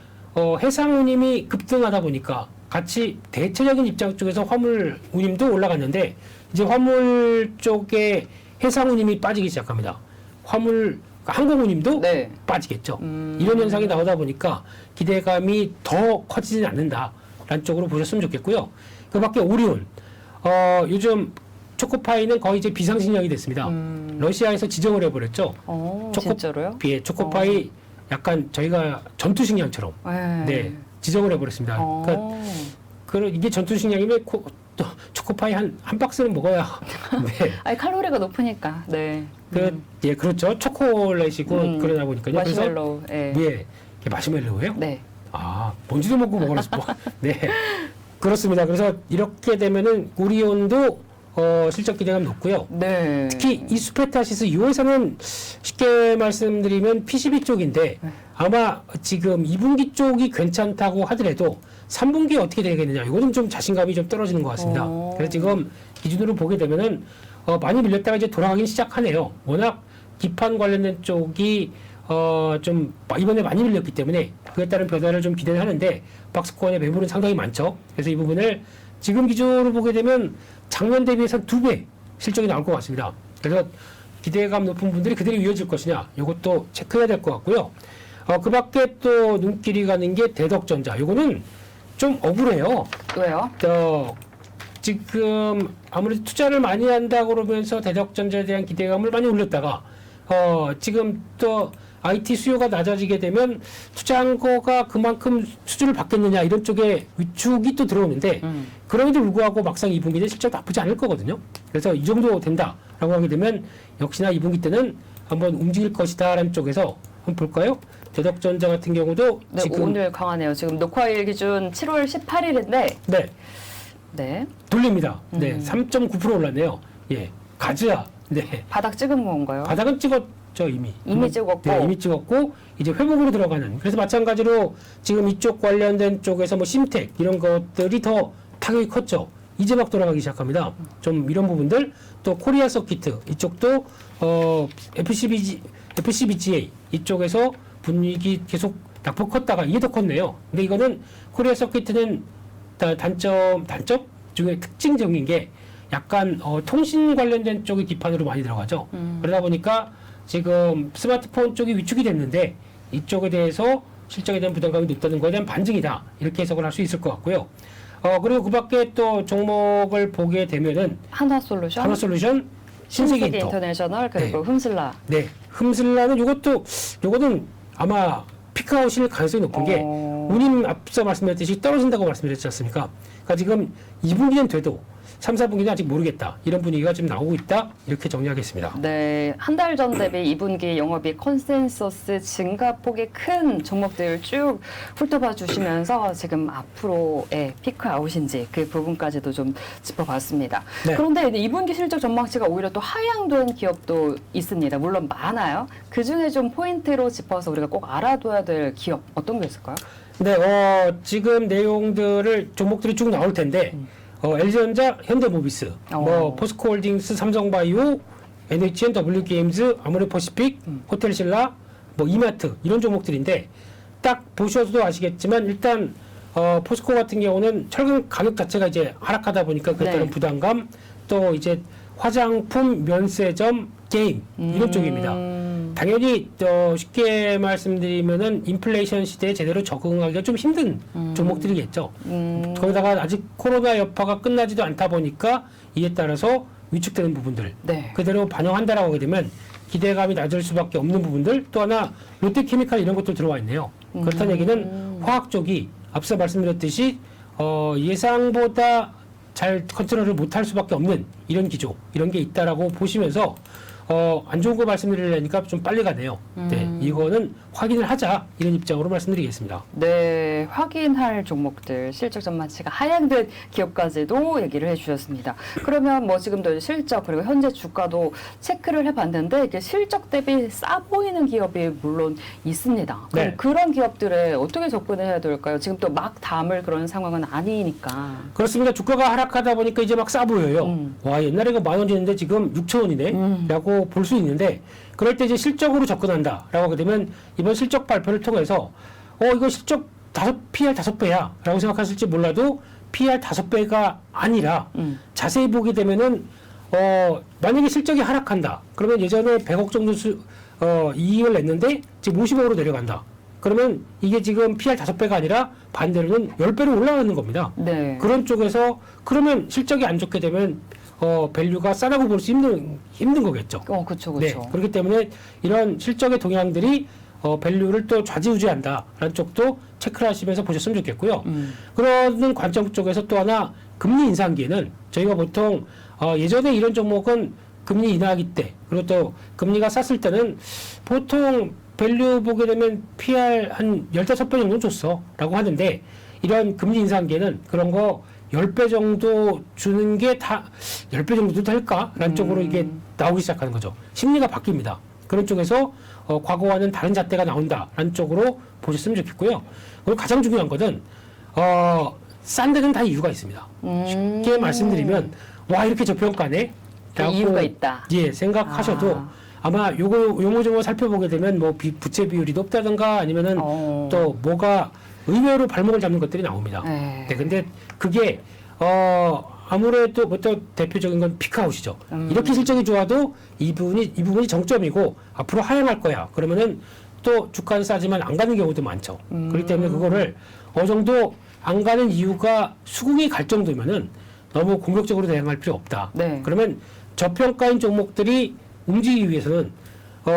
해상 운임이 급등하다 보니까 같이 대체적인 입장 쪽에서 화물 운임도 올라갔는데 이제 화물 쪽에 해상 운임이 빠지기 시작합니다. 항공 운임도 네. 빠지겠죠. 이런 현상이 나오다 보니까 기대감이 더 커지진 않는다라는 쪽으로 보셨으면 좋겠고요. 그 밖에 오리온 요즘 초코파이는 거의 이제 비상식량이 됐습니다. 러시아에서 지정을 해버렸죠. 진짜로요? 초코파이 약간 저희가 전투 식량처럼 네, 지정을 해버렸습니다. 그러니까 이게 전투 식량이면 또 초코파이 한 박스는 먹어야. 네. 아니, 칼로리가 높으니까. 네. 예, 그렇죠. 초콜릿이고 그러다 보니까요. 마시멜로우. 예. 예, 이게 마시멜로우예요? 네. 아, 뭔지도 먹고 먹으라 싶어. 네, 그렇습니다. 그래서 이렇게 되면은 오리온도 실적 기대감 높고요. 네. 특히 이 수페타시스 이 회사는 쉽게 말씀드리면 PCB 쪽인데 아마 지금 2분기 쪽이 괜찮다고 하더라도 3분기에 어떻게 되겠느냐 이거는 좀 자신감이 좀 떨어지는 것 같습니다. 그래서 지금 기준으로 보게 되면은 많이 밀렸다가 이제 돌아가긴 시작하네요. 워낙 기판 관련된 쪽이 좀 이번에 많이 밀렸기 때문에 그에 따른 변화를 좀 기대를 하는데 박스권의 매물은 상당히 많죠. 그래서 이 부분을 지금 기준으로 보게 되면 작년 대비해서 2배 실적이 나올 것 같습니다. 그래서 기대감 높은 분들이 그대로 이어질 것이냐 이것도 체크해야 될 것 같고요. 그 밖에 또 눈길이 가는 게 대덕전자. 이거는 좀 억울해요. 왜요? 지금 아무래도 투자를 많이 한다 그러면서 대덕전자에 대한 기대감을 많이 올렸다가 지금 또 IT 수요가 낮아지게 되면 투자한 거가 그만큼 수주를 받겠느냐 이런 쪽에 위축이 또 들어오는데 그럼에도 불구하고 막상 2분기는 실적 나쁘지 않을 거거든요. 그래서 이 정도 된다라고 하게 되면 역시나 2분기 때는 한번 움직일 것이다라는 쪽에서 한번 볼까요? 대덕전자 같은 경우도 네, 지금 오늘 강하네요. 지금 녹화일 기준 7월 18일인데 네. 네. 돌립니다. 네. 3.9% 올랐네요. 예. 가즈아. 네. 바닥 찍은 건가요? 바닥은 찍었죠, 이미. 이미 찍었고. 네, 이미 찍었고 이제 회복으로 들어가는. 그래서 마찬가지로 지금 이쪽 관련된 쪽에서 뭐 심텍 이런 것들이 더 타격이 컸죠. 이제 막 돌아가기 시작합니다. 좀 이런 부분들 또 코리아 서키트 이쪽도 FCBGA 이쪽에서 분위기 계속 낙폭 컸다가 이게 더 컸네요. 근데 이거는 코리아 서키트는 단점 중에 특징적인 게 약간 통신 관련된 쪽이 기판으로 많이 들어가죠. 그러다 보니까 지금 스마트폰 쪽이 위축이 됐는데 이쪽에 대해서 실적에 대한 부담감이 높다는 것에 대한 반증이다. 이렇게 해석을 할 수 있을 것 같고요. 그리고 그 밖에 또 종목을 보게 되면은 하나솔루션, 신세계 인터내셔널 그리고 흠슬라. 네, 흠슬라는 요거는 아마 피크아웃일 가능성이 높은 게 운임 앞서 말씀드렸듯이 떨어진다고 말씀드렸지 않습니까? 그러니까 지금 2분기는 돼도 3, 4분기는 아직 모르겠다. 이런 분위기가 지금 나오고 있다. 이렇게 정리하겠습니다. 네, 한 달 전 대비 2분기 영업이익 컨센서스 증가폭이 큰 종목들 쭉 훑어봐 주시면서 지금 앞으로의 피크 아웃인지 그 부분까지도 좀 짚어봤습니다. 네. 그런데 2분기 실적 전망치가 오히려 또 하향된 기업도 있습니다. 물론 많아요. 그 중에 좀 포인트로 짚어서 우리가 꼭 알아둬야 될 기업 어떤 게 있을까요? 네, 지금 내용들을 종목들이 쭉 나올 텐데 LG전자, 현대모비스, 포스코홀딩스, 삼성바이오, NHN, W게임즈, 아모레퍼시픽, 호텔신라, 이마트 이런 종목들인데 딱 보셔도 아시겠지만 일단 포스코 같은 경우는 철강 가격 자체가 이제 하락하다 보니까 그에 따른 부담감 또 이제 화장품, 면세점, 게임 이런 쪽입니다. 당연히 쉽게 말씀드리면은 인플레이션 시대에 제대로 적응하기가 좀 힘든 종목들이겠죠. 거기다가 아직 코로나 여파가 끝나지도 않다 보니까 이에 따라서 위축되는 부분들 그대로 반영한다라고 하게 되면 기대감이 낮을 수밖에 없는 부분들 또 하나 롯데케미칼 이런 것도 들어와 있네요. 그렇다는 얘기는 화학 쪽이 앞서 말씀드렸듯이 예상보다 잘 컨트롤을 못할 수밖에 없는 이런 기조 이런 게 있다라고 보시면서 안 좋은 거 말씀드리려니까 좀 빨리 가네요. 네, 이거는 확인을 하자 이런 입장으로 말씀드리겠습니다. 네, 확인할 종목들 실적 전망치가 하향된 기업까지도 얘기를 해주셨습니다. 그러면 지금도 실적 그리고 현재 주가도 체크를 해봤는데 이게 실적 대비 싸 보이는 기업이 물론 있습니다. 그럼 네. 그런 기업들에 어떻게 접근을 해야 될까요? 지금 또 막 담을 그런 상황은 아니니까. 그렇습니다. 주가가 하락하다 보니까 이제 막 싸 보여요. 와 옛날에 이거 10,000원이었는데 지금 6,000원이네 라고 볼 수 있는데 그럴 때 이제 실적으로 접근한다라고 하게 되면 이번 실적 발표를 통해서 이거 실적 PR 5배야 라고 생각하실지 몰라도 PR 5배가 아니라 자세히 보게 되면은 만약에 실적이 하락한다 그러면 예전에 100억 정도 이익을 냈는데 지금 50억으로 내려간다 그러면 이게 지금 PR 5배가 아니라 반대로는 10배로 올라가는 겁니다. 네. 그런 쪽에서 그러면 실적이 안 좋게 되면 밸류가 싸다고 볼 수 힘든 거겠죠. 그렇죠. 네, 그렇기 때문에 이런 실적의 동향들이 밸류를 또 좌지우지한다라는 쪽도 체크를 하시면서 보셨으면 좋겠고요. 그러는 관점 쪽에서 또 하나 금리 인상기에는 저희가 보통 예전에 이런 종목은 금리 인하기 때 그리고 또 금리가 쌌을 때는 보통 밸류 보게 되면 PR 한 15배 정도 줬어 라고 하는데 이런 금리 인상기에는 그런 거 10배 정도 주는 게 다 10배 정도도 될까라는 쪽으로 이게 나오기 시작하는 거죠. 심리가 바뀝니다. 그런 쪽에서 과거와는 다른 잣대가 나온다라는 쪽으로 보셨으면 좋겠고요. 그리고 가장 중요한 것은 싼 데는 다 이유가 있습니다. 쉽게 말씀드리면 와 이렇게 저평가네? 라고 이유가 있다. 예, 생각하셔도 아마 요거저거 살펴보게 되면 뭐 부채 비율이 높다든가 아니면은 또 뭐가 의외로 발목을 잡는 것들이 나옵니다. 네, 근데 그게 아무래도 또 대표적인 건 피크아웃이죠. 이렇게 실적이 좋아도 이 부분이 정점이고 앞으로 하향할 거야. 그러면은 또 주가는 싸지만 안 가는 경우도 많죠. 그렇기 때문에 그거를 어느 정도 안 가는 이유가 수긍이 갈 정도면은 너무 공격적으로 대응할 필요 없다. 네. 그러면 저평가인 종목들이 움직이기 위해서는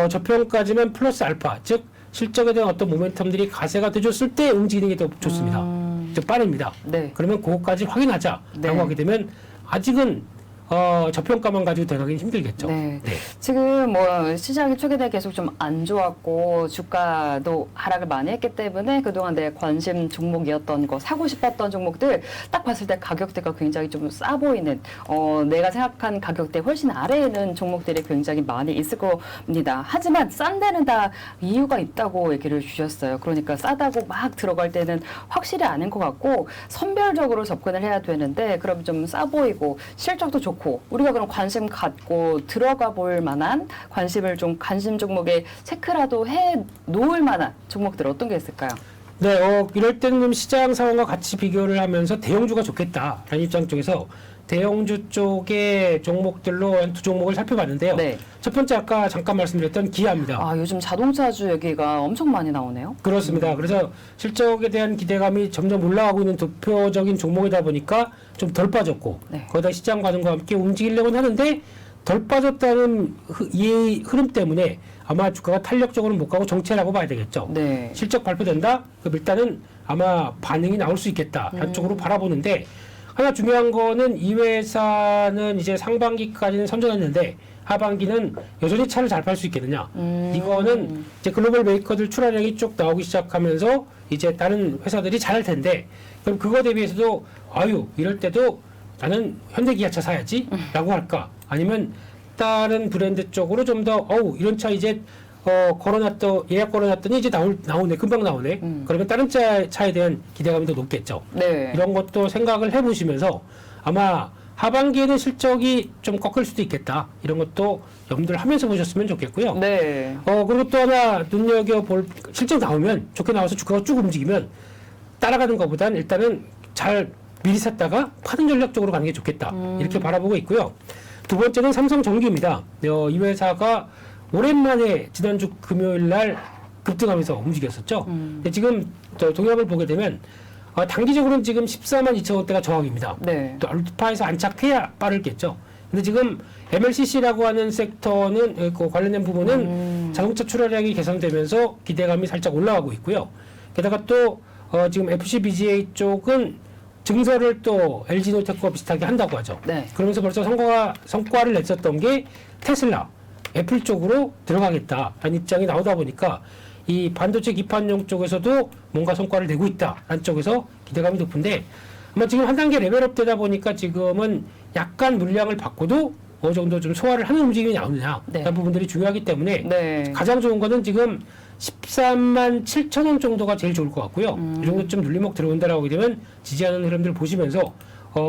저평가지만 플러스 알파, 즉 실적에 대한 어떤 모멘텀들이 가세가 돼줬을 때 움직이는 게 더 좋습니다. 즉 빠릅니다. 네. 그러면 그것까지 확인하자라고 네. 하게 되면 아직은 저평가만 가지고 대응하기는 힘들겠죠. 네. 네. 지금 뭐 시장이 초기 때 계속 좀 안 좋았고 주가도 하락을 많이 했기 때문에 그동안 내 관심 종목이었던 거 사고 싶었던 종목들 딱 봤을 때 가격대가 굉장히 좀 싸 보이는 내가 생각한 가격대 훨씬 아래에 있는 종목들이 굉장히 많이 있을 겁니다. 하지만 싼 데는 다 이유가 있다고 얘기를 주셨어요. 그러니까 싸다고 막 들어갈 때는 확실히 아닌 것 같고 선별적으로 접근을 해야 되는데 그럼 좀 싸 보이고 실적도 좋고 우리가 그럼 관심 갖고 들어가 볼 만한 관심 종목에 체크라도 해 놓을 만한 종목들 어떤 게 있을까요? 네, 이럴 때는 좀 시장 상황과 같이 비교를 하면서 대형주가 좋겠다라는 입장 쪽에서 대형주 쪽의 종목들로 한 두 종목을 살펴봤는데요. 네. 첫 번째 아까 잠깐 말씀드렸던 기아입니다. 요즘 자동차주 얘기가 엄청 많이 나오네요. 그렇습니다. 그래서 실적에 대한 기대감이 점점 올라가고 있는 대표적인 종목이다 보니까 좀 덜 빠졌고 네. 거기다 시장 과정과 함께 움직이려고는 하는데 덜 빠졌다는 이 흐름 때문에 아마 주가가 탄력적으로 못 가고 정체라고 봐야 되겠죠. 네. 실적 발표된다? 그럼 일단은 아마 반응이 나올 수 있겠다. 한쪽으로 바라보는데 하나 중요한 거는 이 회사는 이제 상반기까지는 선전했는데 하반기는 여전히 차를 잘 팔 수 있겠느냐. 이거는 이제 글로벌 메이커들 출하량이 쭉 나오기 시작하면서 이제 다른 회사들이 잘할 텐데 그럼 그거 대비해서도 이럴 때도 나는 현대기아차 사야지 라고 할까 아니면 다른 브랜드 쪽으로 좀 더 이런 차 이제 예약 걸어놨더니 이제 나오네 금방 나오네 그러면 다른 차에 대한 기대감이 더 높겠죠. 네. 이런 것도 생각을 해보시면서 아마 하반기에는 실적이 좀 꺾일 수도 있겠다. 이런 것도 염두를 하면서 보셨으면 좋겠고요. 네. 그리고 또 하나 눈여겨볼 실적 나오면 좋게 나와서 주가가 쭉 움직이면 따라가는 것보단 일단은 잘 미리 샀다가 파는 전략 쪽으로 가는 게 좋겠다. 이렇게 바라보고 있고요. 두 번째는 삼성전기입니다. 이 회사가 오랜만에 지난주 금요일 날 급등하면서 움직였었죠. 근데 지금 동향을 보게 되면 단기적으로는 지금 14만 2천 원대가 저항입니다. 네. 또 알파에서 안착해야 빠르겠죠. 근데 지금 MLCC라고 하는 섹터는 그 관련된 부분은 자동차 출하량이 개선되면서 기대감이 살짝 올라가고 있고요. 게다가 또 지금 FCBGA 쪽은 증설을 또 LG노텍과 비슷하게 한다고 하죠. 네. 그러면서 벌써 성과를 냈었던 게 테슬라, 애플 쪽으로 들어가겠다라는 입장이 나오다 보니까 이 반도체 기판용 쪽에서도 뭔가 성과를 내고 있다라는 쪽에서 기대감이 높은데 아마 지금 한 단계 레벨업 되다 보니까 지금은 약간 물량을 받고도 어느 정도 좀 소화를 하는 움직임이 나오느냐 네. 라는 부분들이 중요하기 때문에 네. 가장 좋은 거는 지금 13만 7천 원 정도가 제일 좋을 것 같고요. 이 정도쯤 눌림목 들어온다라고 하게 되면 지지하는 흐름들을 보시면서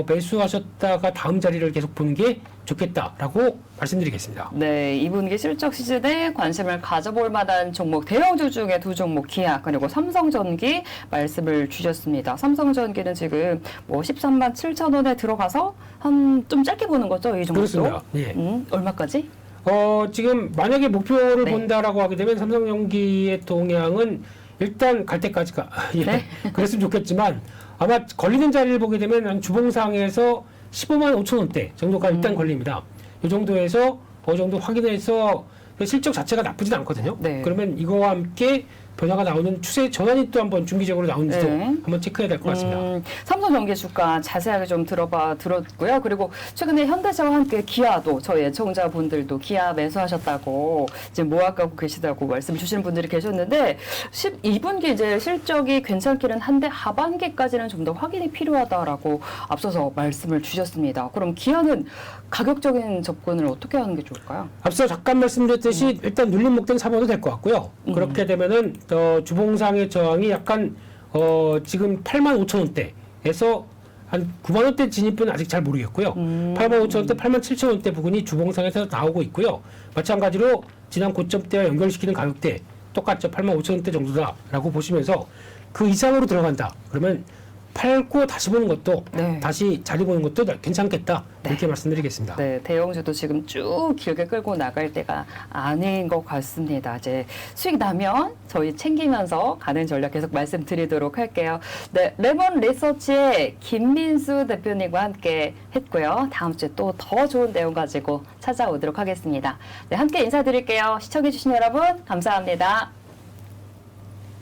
매수하셨다가 다음 자리를 계속 보는 게 좋겠다라고 말씀드리겠습니다. 네, 이분기 실적 시즌에 관심을 가져볼 만한 종목 대형주 중에 두 종목 기아 그리고 삼성전기 말씀을 주셨습니다. 삼성전기는 지금 뭐 13만 7천 원에 들어가서 한 좀 짧게 보는 거죠, 이 종목도? 그렇습니다. 예. 얼마까지? 지금 만약에 목표를 네. 본다라고 하게 되면 삼성전기의 동향은 일단 갈 때까지가 예. 네. 그랬으면 좋겠지만 아마 걸리는 자리를 보게 되면 한 주봉상에서 15만 5천 원대 정도가 일단 걸립니다. 이 정도에서 어느 정도 확인해서 실적 자체가 나쁘진 않거든요. 네. 그러면 이거와 함께 변화가 나오는 추세 전환이 또 한번 중기적으로 나오는지도 네. 한번 체크해야 될 것 같습니다. 삼성전기 주가 자세하게 좀 들었고요. 그리고 최근에 현대차와 함께 기아도 저희 애청자분들도 기아 매수하셨다고 지금 모아가고 계시다고 말씀 주시는 분들이 계셨는데 12분기 이제 실적이 괜찮기는 한데 하반기까지는 좀 더 확인이 필요하다라고 앞서서 말씀을 주셨습니다. 그럼 기아는 가격적인 접근을 어떻게 하는 게 좋을까요? 앞서 잠깐 말씀드렸듯이 일단 눌림 목대는 사봐도 될 것 같고요. 그렇게 되면은 주봉상의 저항이 약간 지금 85,000원대에서 한 9만원대 진입은 아직 잘 모르겠고요. 85,000원대, 87,000원대 부근이 주봉상에서 나오고 있고요. 마찬가지로 지난 고점대와 연결시키는 가격대 똑같죠. 85,000원대 정도다라고 보시면서 그 이상으로 들어간다. 그러면 팔고 다시 보는 것도 네. 다시 자리 보는 것도 괜찮겠다. 이렇게 말씀드리겠습니다. 네, 대형주도 지금 쭉 길게 끌고 나갈 때가 아닌 것 같습니다. 이제 수익 나면 저희 챙기면서 가는 전략 계속 말씀드리도록 할게요. 네, 레몬 리서치의 김민수 대표님과 함께 했고요. 다음 주에 또 더 좋은 내용 가지고 찾아오도록 하겠습니다. 네, 함께 인사드릴게요. 시청해주신 여러분 감사합니다.